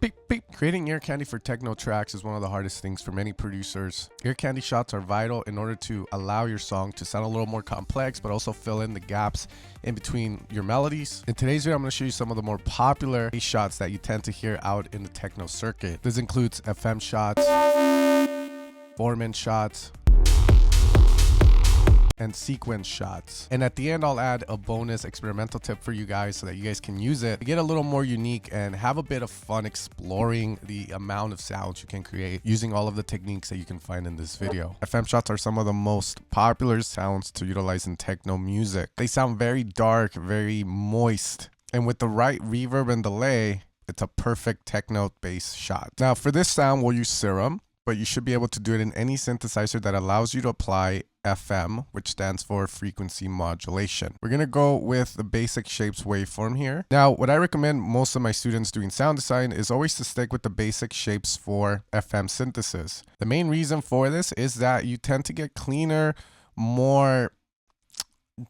Beep, beep. Creating ear candy for techno tracks is one of the hardest things for many producers. Ear candy shots are vital in order to allow your song to sound a little more complex, but also fill in the gaps in between your melodies. In today's video, I'm going to show you some of the more popular shots that you tend to hear out in the techno circuit. This includes FM shots, Foreman shots, and sequence shots. And at the end, I'll add a bonus experimental tip for you guys so that you guys can use it to get a little more unique and have a bit of fun exploring the amount of sounds you can create using all of the techniques that you can find in this video. FM shots are some of the most popular sounds to utilize in techno music. They sound very dark, very moist, and with the right reverb and delay, it's a perfect techno bass shot. Now for this sound, we'll use Serum, but you should be able to do it in any synthesizer that allows you to apply FM, which stands for frequency modulation. We're gonna go with the basic shapes waveform here. Now, what I recommend most of my students doing sound design is always to stick with the basic shapes for FM synthesis. The main reason for this is that you tend to get cleaner, more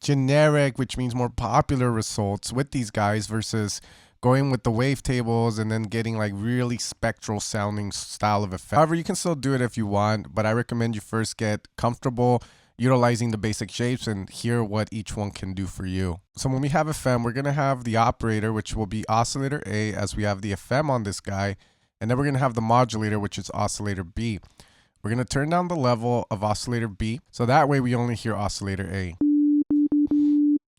generic, which means more popular results with these guys versus going with the wavetables and then getting like really spectral sounding style of effect. However, you can still do it if you want, but I recommend you first get comfortable utilizing the basic shapes and hear what each one can do for you. So when we have FM, we're going to have the operator, which will be oscillator A, as we have the FM on this guy. And then we're going to have the modulator, which is oscillator B. We're going to turn down the level of oscillator B, so that way we only hear oscillator A.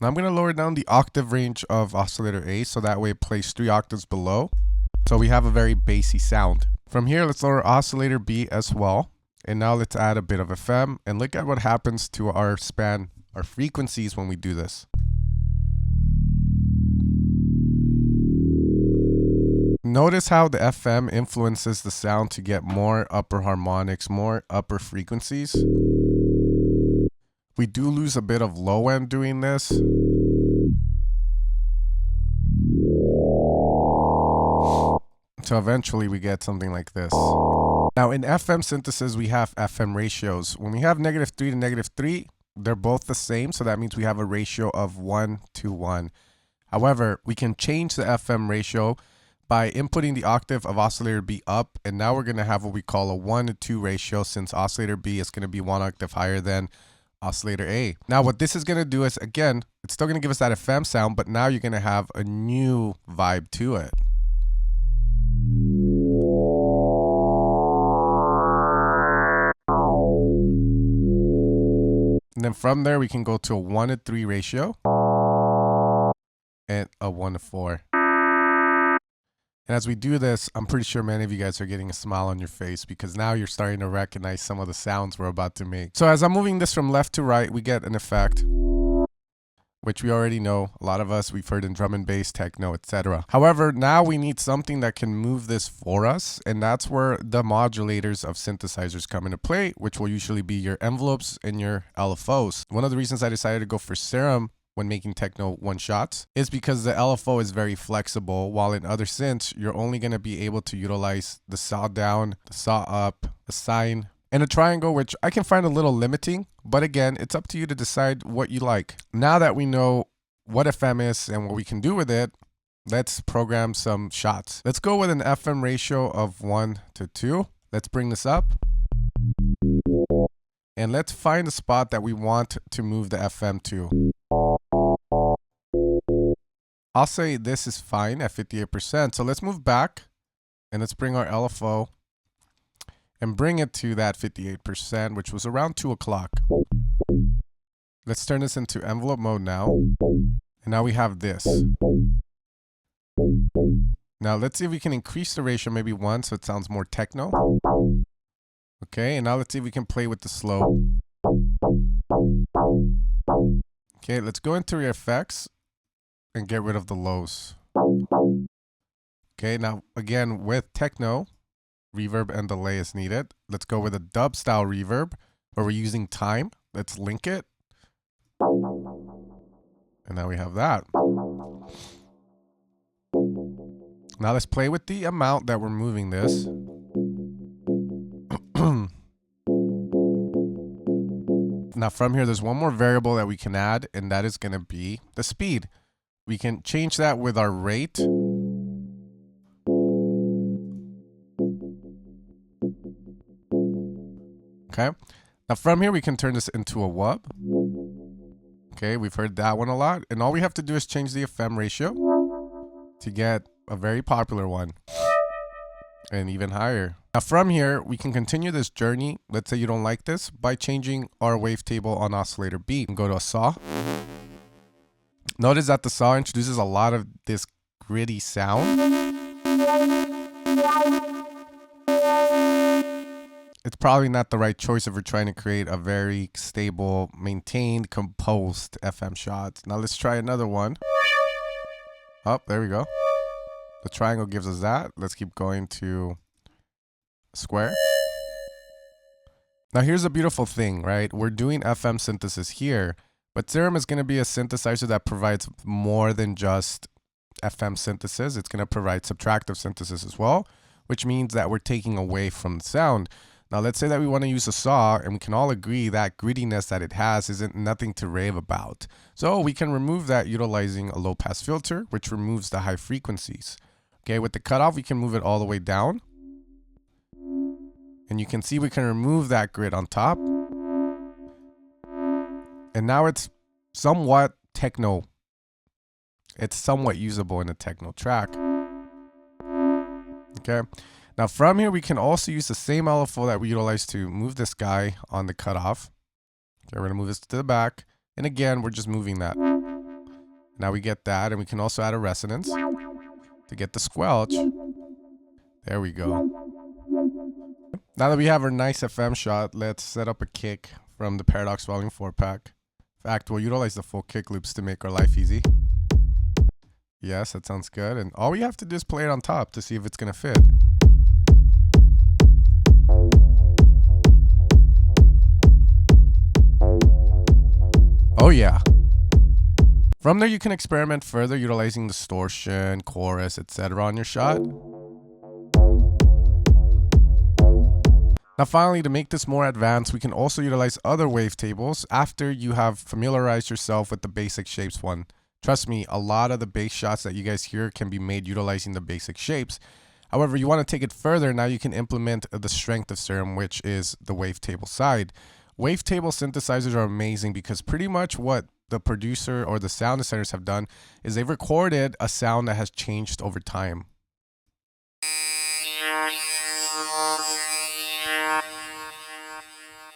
Now I'm going to lower down the octave range of oscillator A, so that way it plays 3 octaves below. So we have a very bassy sound. From here, let's lower oscillator B as well. And now let's add a bit of FM and look at what happens to our span, our frequencies when we do this. Notice how the FM influences the sound to get more upper harmonics, more upper frequencies. We do lose a bit of low end doing this. So eventually we get something like this. Now in FM synthesis, we have FM ratios. When we have -3 to -3, they're both the same. So that means we have a ratio of 1 to 1. However, we can change the FM ratio by inputting the octave of oscillator B up. And now we're going to have what we call a 1 to 2 ratio, since oscillator B is going to be 1 octave higher than oscillator A. Now what this is going to do is, again, it's still going to give us that FM sound, but now you're going to have a new vibe to it. And then from there, we can go to a 1 to 3 ratio and a 1 to 4. And as we do this, I'm pretty sure many of you guys are getting a smile on your face because now you're starting to recognize some of the sounds we're about to make. So as I'm moving this from left to right, we get an effect, which we already know. A lot of us, we've heard in drum and bass, techno, etc. However, now we need something that can move this for us, and that's where the modulators of synthesizers come into play, which will usually be your envelopes and your LFOs. One of the reasons I decided to go for Serum when making techno one-shots is because the LFO is very flexible, while in other synths, you're only going to be able to utilize the saw down, the saw up, the sine, and a triangle, which I can find a little limiting, but again, it's up to you to decide what you like. Now that we know what FM is and what we can do with it, let's program some shots. Let's go with an FM ratio of 1 to 2. Let's bring this up. And let's find a spot that we want to move the FM to. I'll say this is fine at 58%. So let's move back and let's bring our LFO and bring it to that 58%, which was around 2 o'clock. Let's turn this into envelope mode now. And now we have this. Now let's see if we can increase the ratio maybe 1 so it sounds more techno. Okay, and now let's see if we can play with the slow. Okay, let's go into your effects and get rid of the lows. Okay, now again with techno, reverb and delay is needed. Let's go with a dub style reverb where we're using time. Let's link it. And now we have that. Now let's play with the amount that we're moving this. Now from here, there's one more variable that we can add, and that is going to be the speed. We can change that with our rate. Okay. Now from here, we can turn this into a wub. Okay, we've heard that one a lot. And all we have to do is change the FM ratio to get a very popular one. And even higher. Now from here, we can continue this journey. Let's say you don't like this by changing our wavetable on oscillator B and go to a saw. Notice that the saw introduces a lot of this gritty sound. It's probably not the right choice if we're trying to create a very stable, maintained, composed FM shot. Now let's try another one. Oh, there we go. The triangle gives us that. Let's keep going to square. Now here's a beautiful thing, right? We're doing FM synthesis here, but Serum is going to be a synthesizer that provides more than just FM synthesis. It's going to provide subtractive synthesis as well, which means that we're taking away from the sound. Now let's say that we want to use a saw, and we can all agree that grittiness that it has isn't nothing to rave about. So we can remove that utilizing a low pass filter, which removes the high frequencies. Okay, with the cutoff, we can move it all the way down. And you can see we can remove that grit on top. And now it's somewhat techno. It's somewhat usable in a techno track. Okay. Now from here, we can also use the same LFO that we utilized to move this guy on the cutoff. Okay, we're going to move this to the back. And again, we're just moving that. Now we get that. And we can also add a resonance to get the squelch. There we go. Now that we have our nice FM shot, let's set up a kick from the Paradox Volume 4 pack. In fact, we'll utilize the full kick loops to make our life easy. Yes, that sounds good. And all we have to do is play it on top to see if it's going to fit. Oh yeah. From there, you can experiment further utilizing distortion, chorus, etc. on your shot. Now finally, to make this more advanced, we can also utilize other wavetables after you have familiarized yourself with the basic shapes one. Trust me, a lot of the bass shots that you guys hear can be made utilizing the basic shapes. However, you want to take it further. Now you can implement the strength of Serum, which is the wavetable side. Wavetable synthesizers are amazing because pretty much what the producer or the sound designers have done is they've recorded a sound that has changed over time.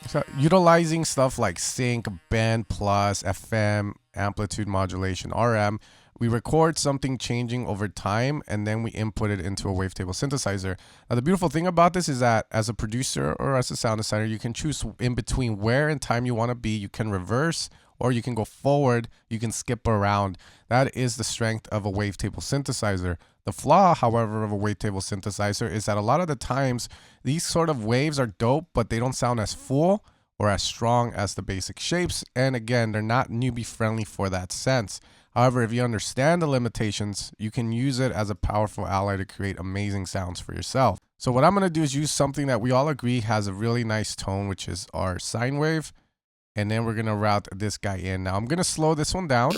So utilizing stuff like sync, bend, plus, FM, amplitude modulation, RM, we record something changing over time and then we input it into a wavetable synthesizer. Now the beautiful thing about this is that as a producer or as a sound designer, you can choose in between where in time you want to be. You can reverse or you can go forward, you can skip around. That is the strength of a wavetable synthesizer. The flaw, however, of a wavetable synthesizer is that a lot of the times these sort of waves are dope, but they don't sound as full or as strong as the basic shapes. And again, they're not newbie friendly for that sense. However, if you understand the limitations, you can use it as a powerful ally to create amazing sounds for yourself. So what I'm going to do is use something that we all agree has a really nice tone, which is our sine wave. And then we're going to route this guy in. Now I'm going to slow this one down.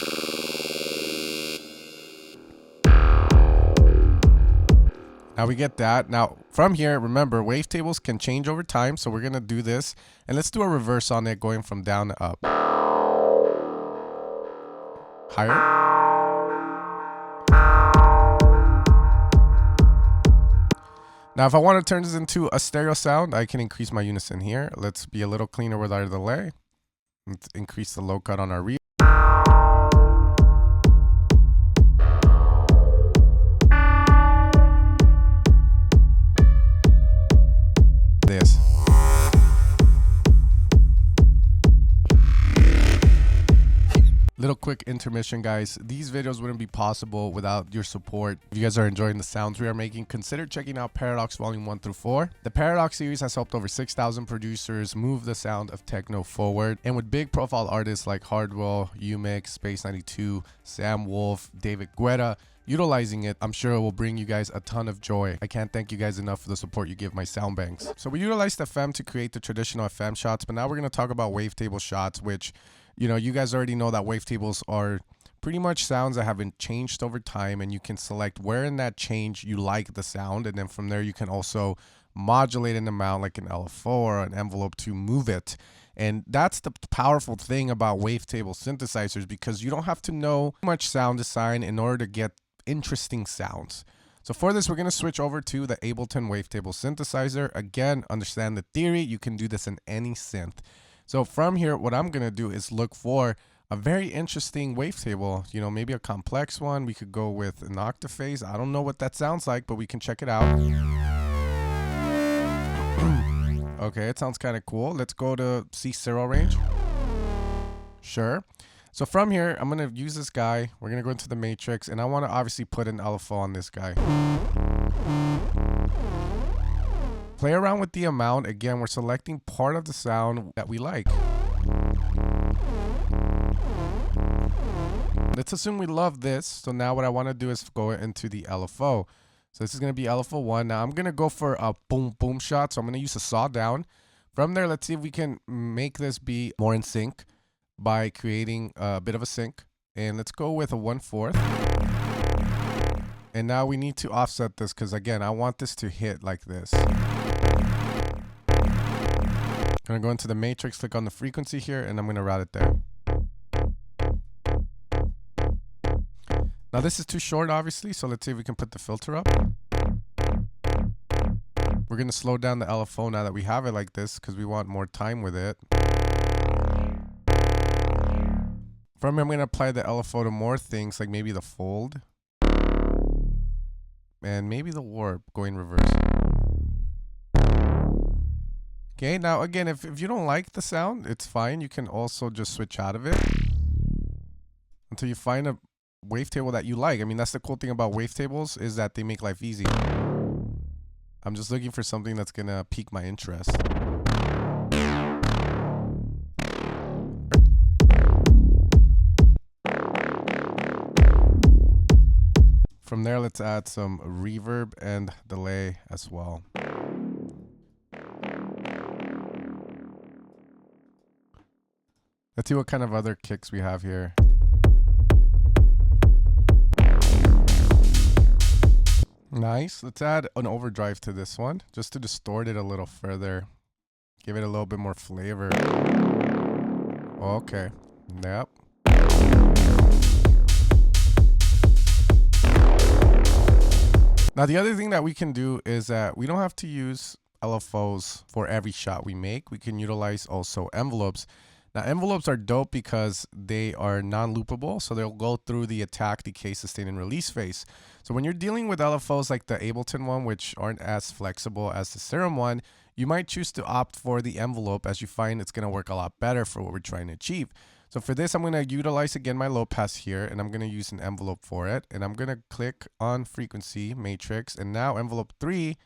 Now we get that. Now from here, remember, wavetables can change over time. So we're going to do this. And let's do a reverse on it going from down to up. Higher. Now if I want to turn this into a stereo sound, I can increase my unison here. Let's be a little cleaner with our delay. Let's increase the low cut on our read. This. Little quick intermission, guys. These videos wouldn't be possible without your support. If you guys are enjoying the sounds we are making, consider checking out Paradox Volume 1 through 4. The Paradox series has helped over 6,000 producers move the sound of techno forward. And with big profile artists like Hardwell, Umix, Space 92, Sam Wolf, David Guetta, utilizing it, I'm sure it will bring you guys a ton of joy. I can't thank you guys enough for the support you give my sound banks. So we utilized FM to create the traditional FM shots, but now we're going to talk about wavetable shots, which, you know, you guys already know that wavetables are pretty much sounds that have been changed over time, and you can select where in that change you like the sound, and then from there you can also modulate an amount like an LFO or an envelope to move it. And that's the powerful thing about wavetable synthesizers, because you don't have to know much sound design in order to get interesting sounds. So for this, we're going to switch over to the Ableton Wavetable Synthesizer. Again, understand the theory. You can do this in any synth. So from here, what I'm going to do is look for a very interesting wavetable, you know, maybe a complex one. We could go with an octaphase. I don't know what that sounds like, but we can check it out. Okay, it sounds kind of cool. Let's go to C0 range. Sure. So from here, I'm going to use this guy. We're going to go into the matrix, and I want to obviously put an LFO on this guy. Play around with the amount. Again, we're selecting part of the sound that we like. Let's assume we love this. So now what I want to do is go into the LFO. So this is going to be LFO 1. Now I'm going to go for a boom boom shot. So I'm going to use a saw down. From there, let's see if we can make this be more in sync by creating a bit of a sync. And let's go with a 1/4. And now we need to offset this because, again, I want this to hit like this. I'm going to go into the matrix, click on the frequency here, and I'm going to route it there. Now this is too short, obviously, so let's see if we can put the filter up. We're going to slow down the LFO now that we have it like this because we want more time with it. From here, I'm going to apply the LFO to more things, like maybe the fold. And maybe the warp, going reverse. Okay, now again, if you don't like the sound, it's fine. You can also just switch out of it until you find a wavetable that you like. I mean, that's the cool thing about wavetables, is that they make life easy. I'm just looking for something that's going to pique my interest. From there, let's add some reverb and delay as well. Let's see what kind of other kicks we have here. Nice. Let's add an overdrive to this one just to distort it a little further. Give it a little bit more flavor. Okay. Yep. Now, the other thing that we can do is that we don't have to use LFOs for every shot we make. We can utilize also envelopes. Now, envelopes are dope because they are non-loopable, so they'll go through the attack, decay, sustain, and release phase. So when you're dealing with LFOs like the Ableton one, which aren't as flexible as the Serum one, you might choose to opt for the envelope, as you find it's going to work a lot better for what we're trying to achieve. So for this, I'm going to utilize again my low pass here, and I'm going to use an envelope for it. And I'm going to click on frequency matrix, and now envelope 3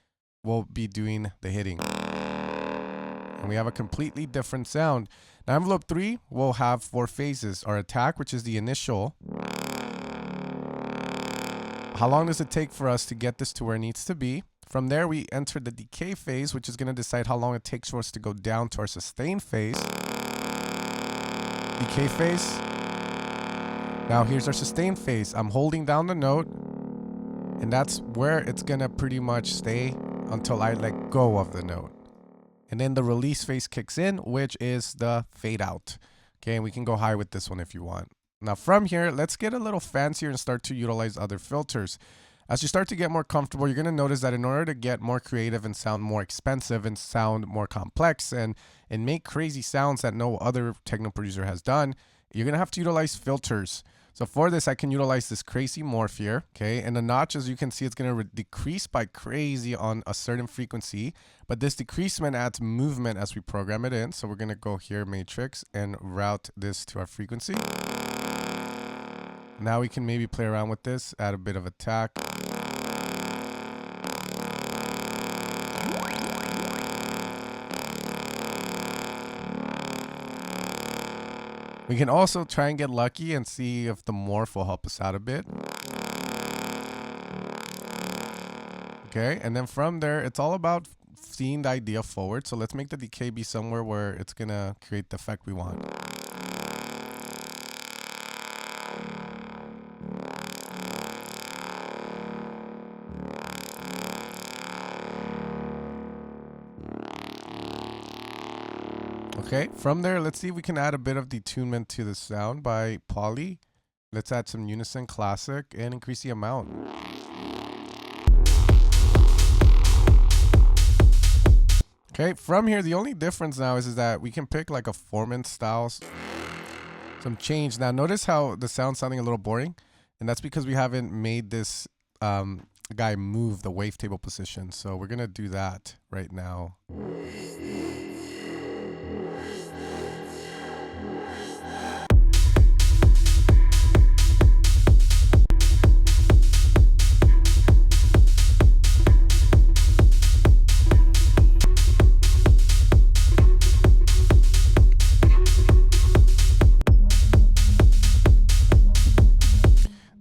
will be doing the hitting. And we have a completely different sound. Now envelope 3 will have 4 phases. Our attack, which is the initial. How long does it take for us to get this to where it needs to be? From there, we enter the decay phase, which is going to decide how long it takes for us to go down to our sustain phase. Decay phase. Now here's our sustain phase. I'm holding down the note, and that's where it's gonna pretty much stay until I let go of the note. And then the release phase kicks in, which is the fade out. Okay, and we can go high with this one if you want. Now from here, let's get a little fancier and start to utilize other filters. As you start to get more comfortable, you're going to notice that in order to get more creative and sound more expensive and sound more complex and make crazy sounds that no other techno producer has done, you're going to have to utilize filters. So for this, I can utilize this crazy morph here, okay? And the notch, as you can see, it's going to decrease by crazy on a certain frequency, but this decreasement adds movement as we program it in. So we're going to go here, matrix, and route this to our frequency. Now we can maybe play around with this, add a bit of attack. We can also try and get lucky and see if the morph will help us out a bit. Okay, and then from there, it's all about seeing the idea forward. So let's make the decay be somewhere where it's gonna create the effect we want. Okay, from there, let's see if we can add a bit of detunement to the sound by poly. Let's add some unison classic and increase the amount. Okay, from here, the only difference now is that we can pick like a Foreman style, some change. Now notice how the sound's sounding a little boring, and that's because we haven't made this guy move the wavetable position. So we're gonna do that right now.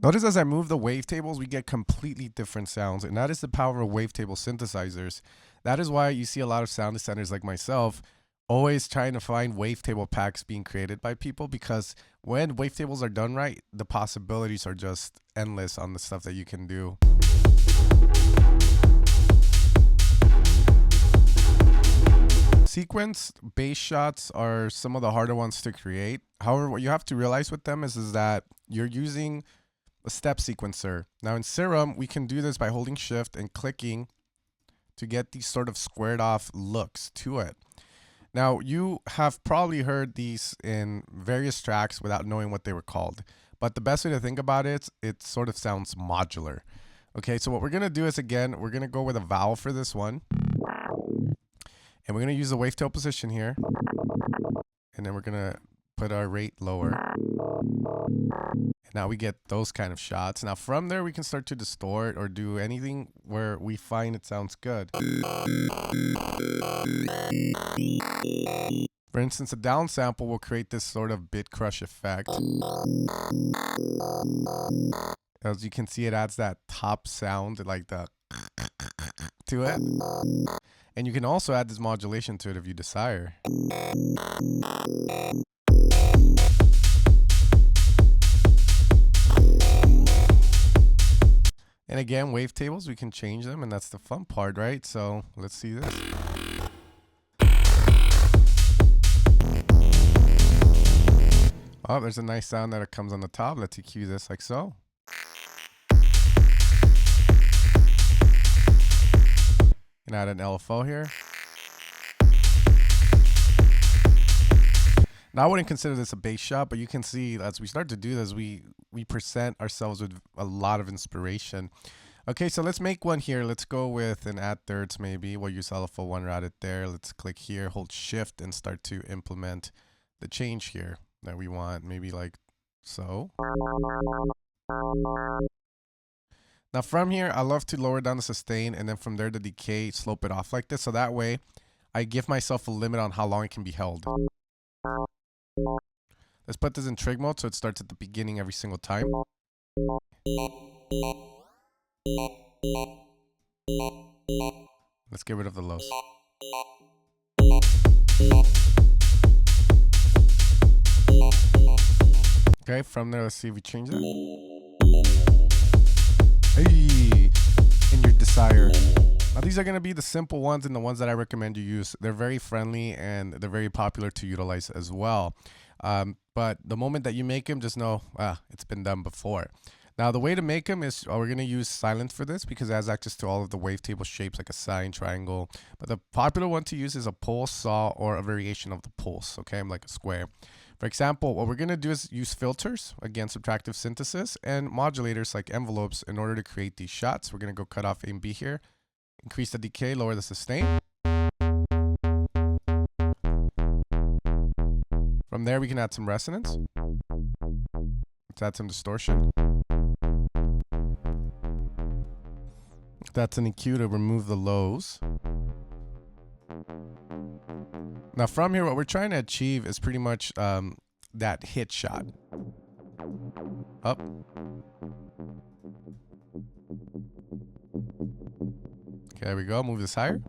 Notice as I move the wavetables, we get completely different sounds, and that is the power of wavetable synthesizers. That is why you see a lot of sound designers like myself always trying to find wavetable packs being created by people, because when wavetables are done right, the possibilities are just endless on the stuff that you can do. Sequence bass shots are some of the harder ones to create. However, what you have to realize with them is that you're using a step sequencer. Now in Serum, we can do this by holding shift and clicking to get these sort of squared off looks to it. Now you have probably heard these in various tracks without knowing what they were called, but the best way to think about it, it sort of sounds modular. Okay, so what we're gonna do is, again, we're gonna go with a vowel for this one, and we're gonna use the wavetail position here, and then we're gonna put our rate lower. Now we get those kind of shots. Now from there, we can start to distort or do anything where we find it sounds good. For instance, a down sample will create this sort of bit crush effect. As you can see, it adds that top sound, like the to it. And you can also add this modulation to it if you desire. And again, wavetables, we can change them, and that's the fun part, right? So let's see this. Oh, there's a nice sound that comes on the top. Let's EQ this like so. And add an LFO here. Now I wouldn't consider this a bass shot, but you can see as we start to do this, we present ourselves with a lot of inspiration. Okay, so let's make one here. Let's go with an add thirds maybe. We'll use LFO one, add it there. Let's click here, hold shift, and start to implement the change here that we want, maybe like so. Now from here, I love to lower down the sustain, and then from there the decay, slope it off like this. So that way I give myself a limit on how long it can be held. Let's put this in trig mode so it starts at the beginning every single time. Let's get rid of the lows. Okay, from there, let's see if we change that. Hey, in your desire. Now these are going to be the simple ones and the ones that I recommend you use. They're very friendly and they're very popular to utilize as well. But the moment that you make them, just know, it's been done before. Now the way to make them is, we're going to use silent for this because it has access to all of the wavetable shapes like a sine, triangle. But the popular one to use is a pulse, saw, or a variation of the pulse, okay, like a square. For example, what we're going to do is use filters, again, subtractive synthesis, and modulators like envelopes in order to create these shots. We're going to go cut off A and B here, increase the decay, lower the sustain. From there, we can add some resonance. Let's add some distortion. That's an EQ to remove the lows. Now from here, what we're trying to achieve is pretty much that hit shot. Up. Okay, there we go. Move this higher.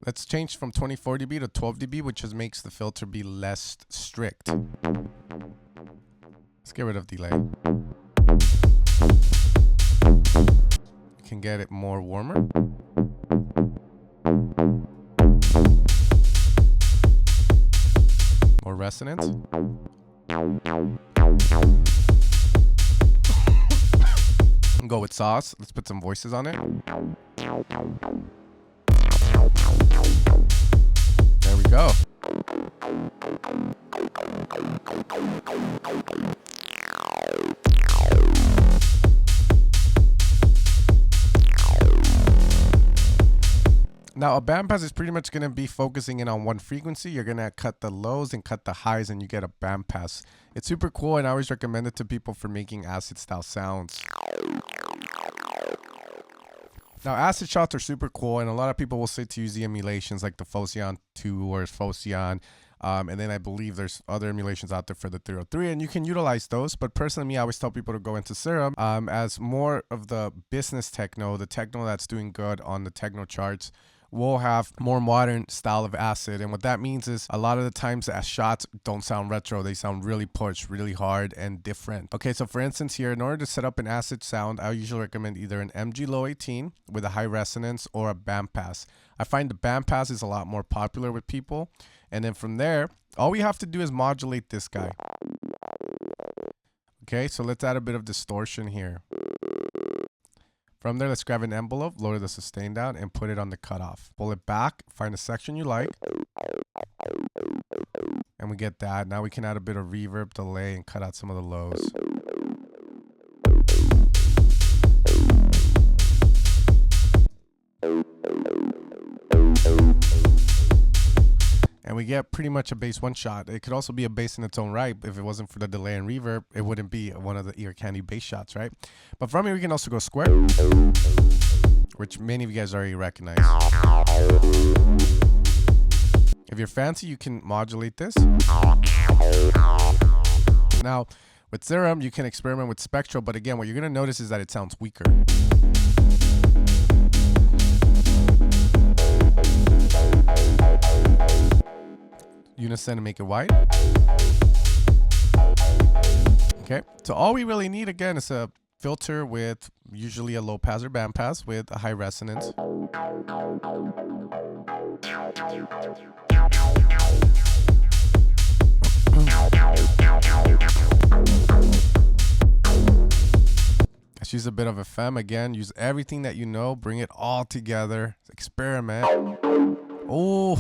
Let's change from 24 dB to 12 dB, which just makes the filter be less strict. Let's get rid of delay. You can get it more warmer. More resonance. Go with sauce. Let's put some voices on it. There we go. Now a bandpass is pretty much going to be focusing in on one frequency. You're going to cut the lows and cut the highs and you get a bandpass. It's super cool and I always recommend it to people for making acid style sounds. Now acid shots are super cool and a lot of people will say to use the emulations like the Phocion 2 or Phocion. And then I believe there's other emulations out there for the 303 and you can utilize those. But personally, I always tell people to go into Serum as more of the business techno, the techno that's doing good on the techno charts. Will have more modern style of acid, and what that means is a lot of the times the shots don't sound retro, they sound really pushed, really hard and different. Okay, so for instance here, in order to set up an acid sound, I usually recommend either an MG low 18 with a high resonance or a bandpass. I find the bandpass is a lot more popular with people, and then from there all we have to do is modulate this guy. Okay, so let's add a bit of distortion here. From there, let's grab an envelope, lower the sustain down, and put it on the cutoff. Pull it back, find a section you like, and we get that. Now we can add a bit of reverb, delay, and cut out some of the lows. And we get pretty much a bass one shot. It could also be a bass in its own right. If it wasn't for the delay and reverb, it wouldn't be one of the ear candy bass shots, right? But from here, we can also go square, which many of you guys already recognize. If you're fancy, you can modulate this. Now, with Serum, you can experiment with spectral, but again, what you're going to notice is that it sounds weaker. Unison and make it white. Okay, so all we really need again is a filter with usually a low pass or band pass with a high resonance. Let's use a bit of FM again. Use everything that you know, bring it all together, experiment. Oh.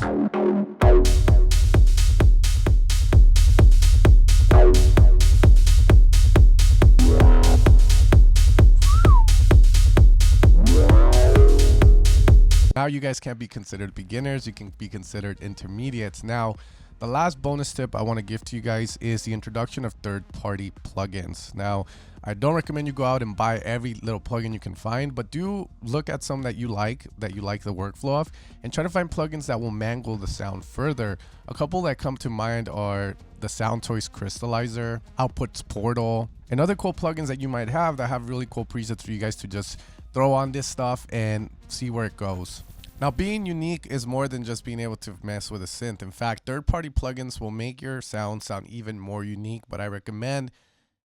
Now you guys can't be considered beginners, you can be considered intermediates. Now, the last bonus tip I want to give to you guys is the introduction of third-party plugins. Now, I don't recommend you go out and buy every little plugin you can find, but do look at some that you like the workflow of, and try to find plugins that will mangle the sound further. A couple that come to mind are the Soundtoys Crystallizer, Outputs Portal, and other cool plugins that you might have that have really cool presets for you guys to just throw on this stuff and see where it goes. Now, being unique is more than just being able to mess with a synth. In fact, third-party plugins will make your sound even more unique. What I recommend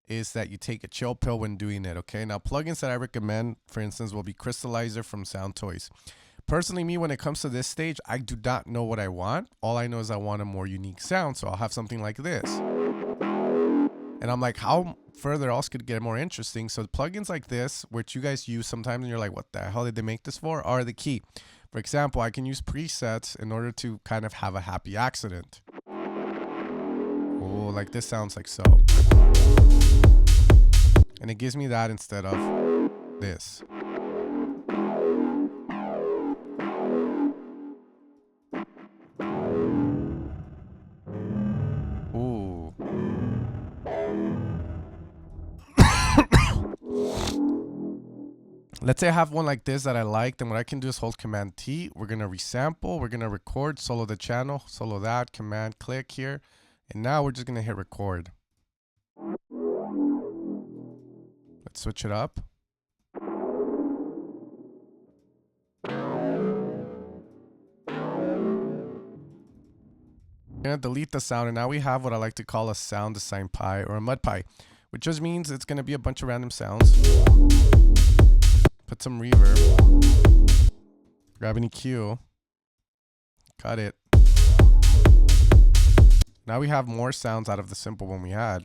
is that you take a chill pill when doing it, okay? Now, plugins that I recommend, for instance, will be Crystallizer from Soundtoys. Personally, me, when it comes to this stage, I do not know what I want. All I know is I want a more unique sound, so I'll have something like this. And I'm like, how further else could get more interesting? So plugins like this, which you guys use sometimes and you're like, what the hell did they make this for, are the key. For example, I can use presets in order to kind of have a happy accident. Oh, like this sounds like so. And it gives me that instead of this. Ooh. Let's say I have one like this that I like, then what I can do is hold Command T. We're going to resample, we're going to record, solo the channel, solo that, Command click here. And now we're just going to hit record. Let's switch it up. I'm gonna delete the sound, and now we have what I like to call a sound design pie or a Mudpie, which just means it's gonna be a bunch of random sounds. Put some reverb, grab an EQ, cut it. Now we have more sounds out of the simple one we had.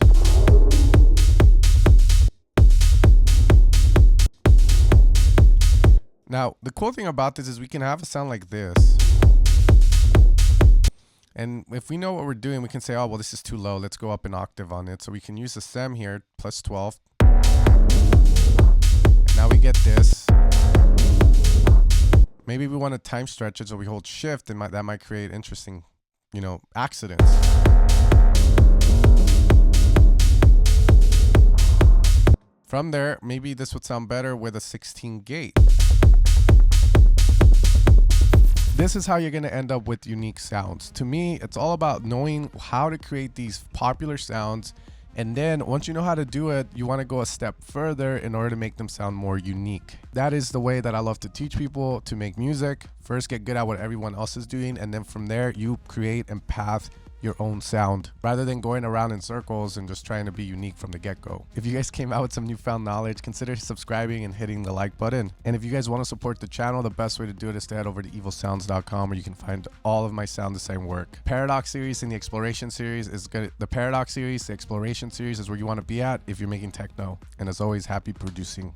Now, the cool thing about this is we can have a sound like this. And if we know what we're doing, we can say, oh, well, this is too low. Let's go up an octave on it. So we can use the SEM here, plus 12. And now we get this. Maybe we want to time stretch it, so we hold shift, and that might create interesting, you know, accidents. From there, maybe this would sound better with a 16 gate. This is how you're going to end up with unique sounds. To me, it's all about knowing how to create these popular sounds. And then once you know how to do it, you want to go a step further in order to make them sound more unique. That is the way that I love to teach people to make music. First, get good at what everyone else is doing. And then from there, you create and path your own sound rather than going around in circles and just trying to be unique from the get-go. If you guys came out with some newfound knowledge, consider subscribing and hitting the like button. And if you guys want to support the channel, the best way to do it is to head over to evilsounds.com, where you can find all of my sound design work. Paradox series and the exploration series is good. The Paradox series, the exploration series is where you want to be at if you're making techno. And as always, happy producing.